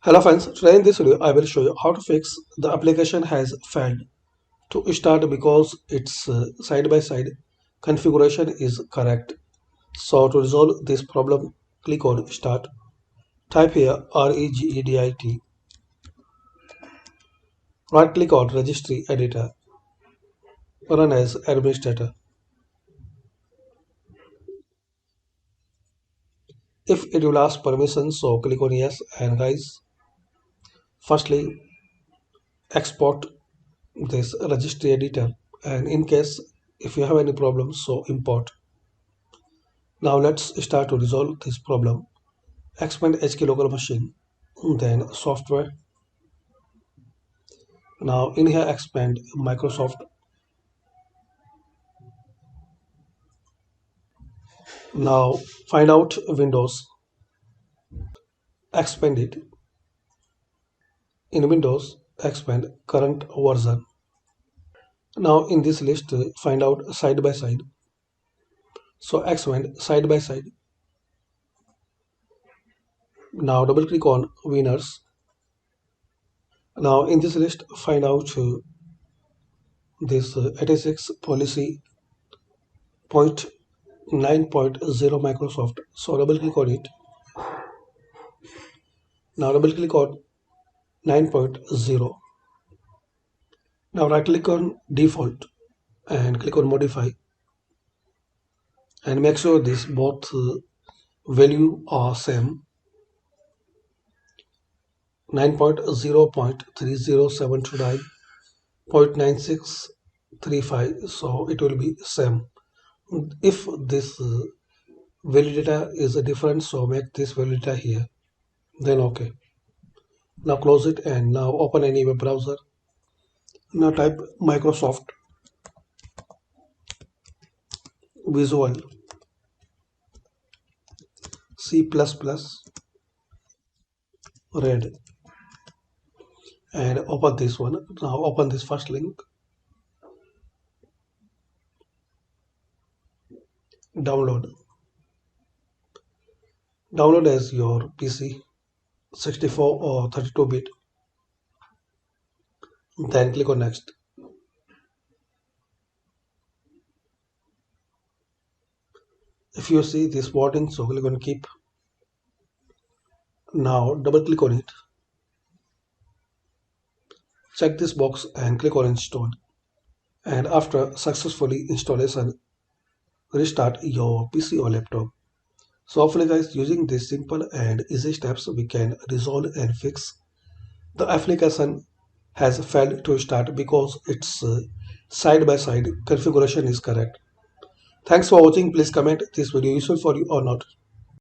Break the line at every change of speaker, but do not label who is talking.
Hello friends, today in this video I will show you how to fix the application has failed to start because its side-by-side configuration is correct. So to resolve this problem, click on start, type here regedit, right click on registry editor, run as administrator. If it will ask permission, so click on yes, and guys, firstly export this registry editor, and in case if you have any problems, so import. Now let's start to resolve this problem. Expand HK local machine, then software. Now in here expand Microsoft. Now find out Windows, expand it. In Windows, expand current version. Now in this list, find out side by side. So expand side by side. Now double click on winners. Now in this list, find out this 86 policy point 9.0 Microsoft. So double click on it. Now double click on 9.0. Now right click on default and click on modify and make sure this both value are same. 9.0.3072.9635, so it will be same. If this value data is different, so make this value data here, then okay. Now close it and now open any web browser. Now type Microsoft Visual C++ Red and open this one. Now open this first link, download as your PC 64 or 32-bit, then click on next. If you see this warning, so click on keep. Now double click on it, check this box and click on install, and after successfully installation, restart your PC or laptop. So hopefully guys, using these simple and easy steps, we can resolve and fix the application has failed to start because its side by side configuration is correct. Thanks for watching. Please comment this video useful for you or not.